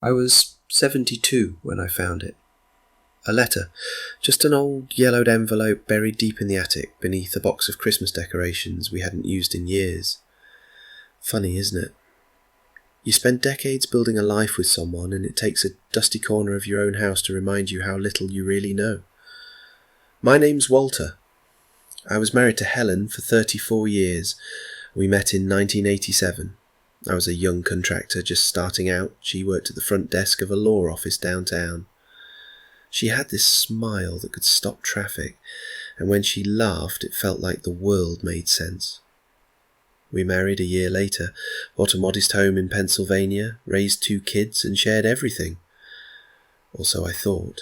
I was 72 when I found it. A letter, just an old yellowed envelope buried deep in the attic beneath a box of Christmas decorations we hadn't used in years. Funny, isn't it? You spend decades building a life with someone and it takes a dusty corner of your own house to remind you how little you really know. My name's Walter. I was married to Helen for 34 years. We met in 1987. I was a young contractor just starting out. She worked at the front desk of a law office downtown. She had this smile that could stop traffic, and when she laughed it felt like the world made sense. We married a year later, bought a modest home in Pennsylvania, raised 2 kids, and shared everything. Or so I thought.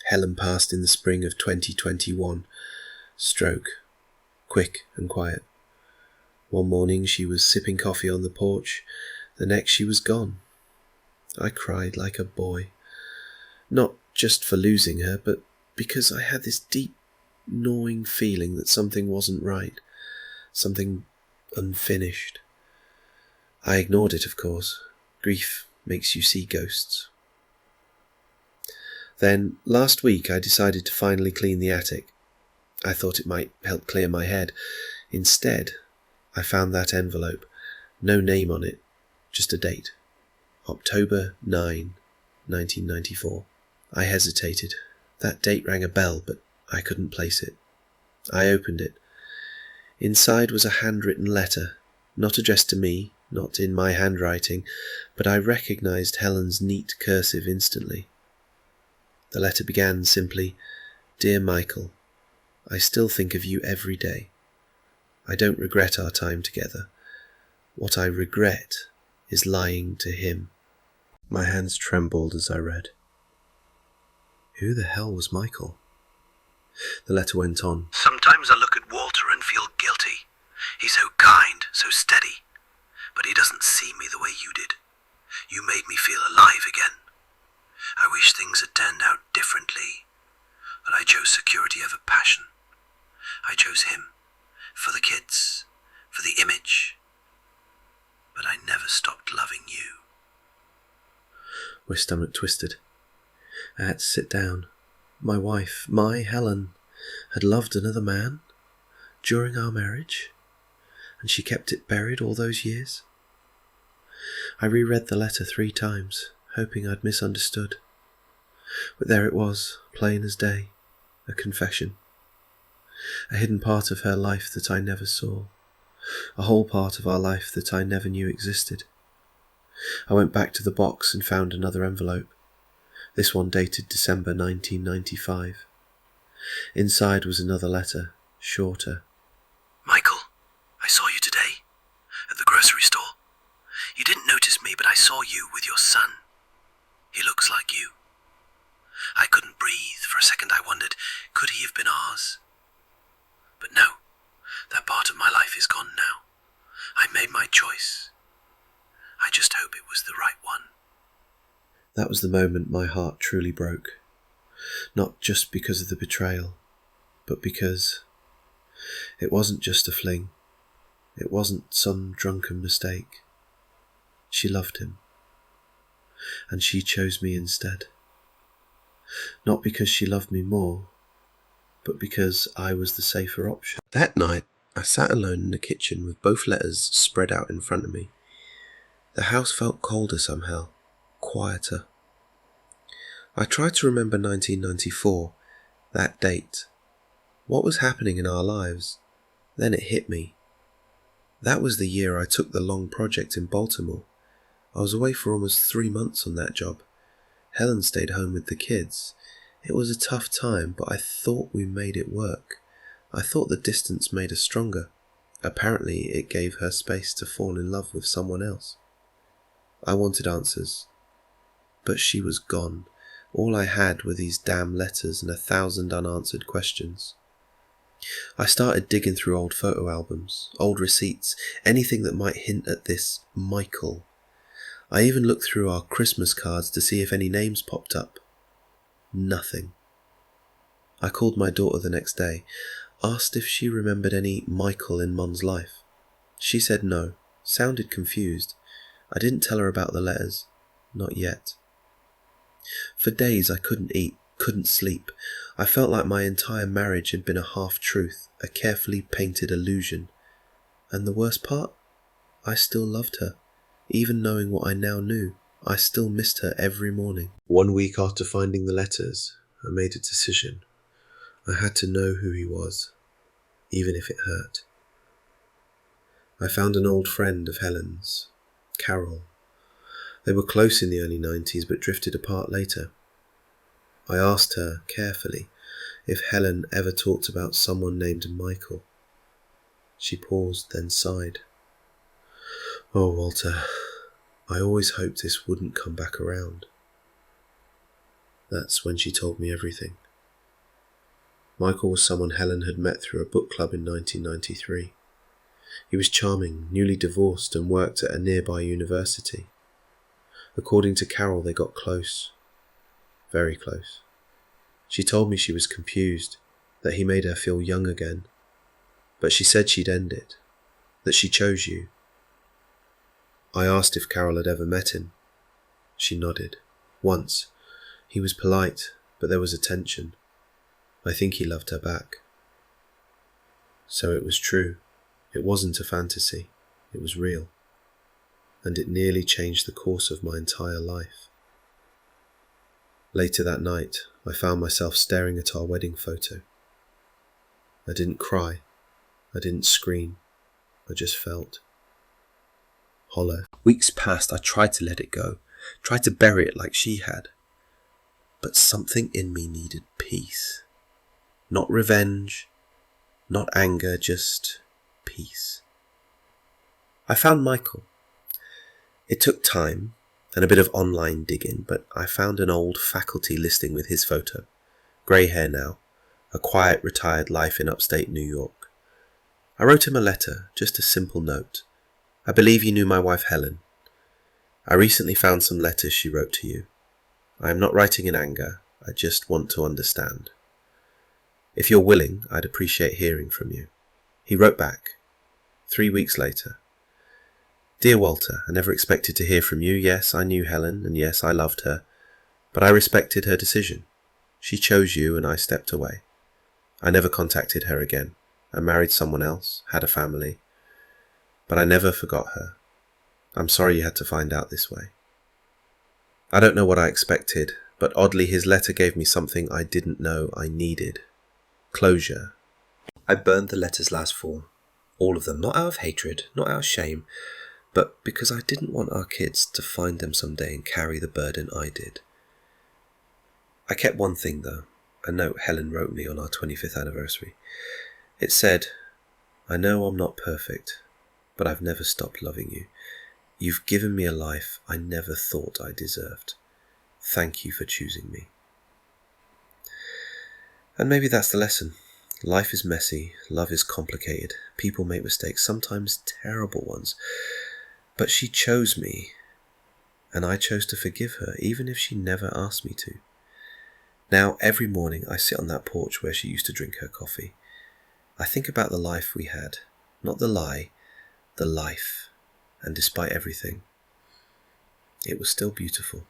Helen passed in the spring of 2021. Stroke. Quick and quiet. One morning she was sipping coffee on the porch. The next she was gone. I cried like a boy. Not just for losing her, but because I had this deep, gnawing feeling that something wasn't right. Something unfinished. I ignored it, of course. Grief makes you see ghosts. Then, last week, I decided to finally clean the attic. I thought it might help clear my head. Instead, I found that envelope. No name on it, just a date. October 9, 1994. I hesitated. That date rang a bell, but I couldn't place it. I opened it. Inside was a handwritten letter, not addressed to me, not in my handwriting, but I recognized Helen's neat cursive instantly. The letter began simply, "Dear Michael, I still think of you every day. I don't regret our time together. What I regret is lying to him." My hands trembled as I read. Who the hell was Michael? The letter went on. Sometimes I look at Walter and feel guilty. He's so kind, so steady. But he doesn't see me the way you did. You made me feel alive again. I wish things had turned out differently. But I chose security over passion. I chose him. For the kids. For the image. But I never stopped loving you. My stomach twisted. I had to sit down. My wife, my Helen, had loved another man during our marriage, and she kept it buried all those years. I reread the letter 3 times, hoping I'd misunderstood. But there it was, plain as day, a confession. A hidden part of her life that I never saw, a whole part of our life that I never knew existed. I went back to the box and found another envelope. This one dated December 1995. Inside was another letter, shorter. Michael, I saw you today, at the grocery store. You didn't notice me, but I saw you with your son. He looks like you. I couldn't breathe. For a second I wondered, could he have been ours? But no, that part of my life is gone now. I made my choice. I just hope it was the right one. That was the moment my heart truly broke. Not just because of the betrayal, but because it wasn't just a fling. It wasn't some drunken mistake. She loved him. And she chose me instead. Not because she loved me more, but because I was the safer option. That night, I sat alone in the kitchen with both letters spread out in front of me. The house felt colder somehow, quieter. I tried to remember 1994, that date. What was happening in our lives? Then it hit me. That was the year I took the long project in Baltimore. I was away for almost 3 months on that job. Helen stayed home with the kids. It was a tough time, but I thought we made it work. I thought the distance made us stronger. Apparently, it gave her space to fall in love with someone else. I wanted answers. But she was gone. All I had were these damn letters and 1,000 unanswered questions. I started digging through old photo albums, old receipts, anything that might hint at this Michael. I even looked through our Christmas cards to see if any names popped up. Nothing. I called my daughter the next day, asked if she remembered any Michael in Mum's life. She said no, sounded confused. I didn't tell her about the letters. not yet. For days I couldn't eat, couldn't sleep. I felt like my entire marriage had been a half-truth, a carefully painted illusion. And the worst part? I still loved her. Even knowing what I now knew, I still missed her every morning. 1 week after finding the letters, I made a decision. I had to know who he was, even if it hurt. I found an old friend of Helen's, Carol. They were close in the early 90s but drifted apart later. I asked her, carefully, if Helen ever talked about someone named Michael. She paused, then sighed. Oh, Walter, I always hoped this wouldn't come back around. That's when she told me everything. Michael was someone Helen had met through a book club in 1993. He was charming, newly divorced, and worked at a nearby university. According to Carol, they got close. Very close. She told me she was confused, that he made her feel young again. But she said she'd end it, that she chose you. I asked if Carol had ever met him. She nodded. Once. He was polite, but there was a tension. I think he loved her back. So it was true. It wasn't a fantasy. It was real. And it nearly changed the course of my entire life. Later that night, I found myself staring at our wedding photo. I didn't cry. I didn't scream. I just felt hollow. Weeks passed. I tried to let it go, tried to bury it like she had. But something in me needed peace. Not revenge, not anger, just peace. I found Michael. It took time and a bit of online digging, but I found an old faculty listing with his photo. Grey hair now, a quiet retired life in upstate New York. I wrote him a letter, just a simple note. I believe you knew my wife Helen. I recently found some letters she wrote to you. I am not writing in anger, I just want to understand. If you're willing, I'd appreciate hearing from you. He wrote back, 3 weeks later. Dear Walter, I never expected to hear from you. Yes, I knew Helen, and yes, I loved her, but I respected her decision. She chose you, and I stepped away. I never contacted her again. I married someone else, had a family, but I never forgot her. I'm sorry you had to find out this way. I don't know what I expected, but oddly his letter gave me something I didn't know I needed. Closure. I burned the letters last fall. All of them, not out of hatred, not out of shame, but because I didn't want our kids to find them someday and carry the burden I did. I kept one thing though, a note Helen wrote me on our 25th anniversary. It said, I know I'm not perfect, but I've never stopped loving you. You've given me a life I never thought I deserved. Thank you for choosing me. And maybe that's the lesson. Life is messy, love is complicated, people make mistakes, sometimes terrible ones. But she chose me, and I chose to forgive her, even if she never asked me to. Now, every morning I sit on that porch where she used to drink her coffee. I think about the life we had, not the lie, the life, and despite everything, it was still beautiful.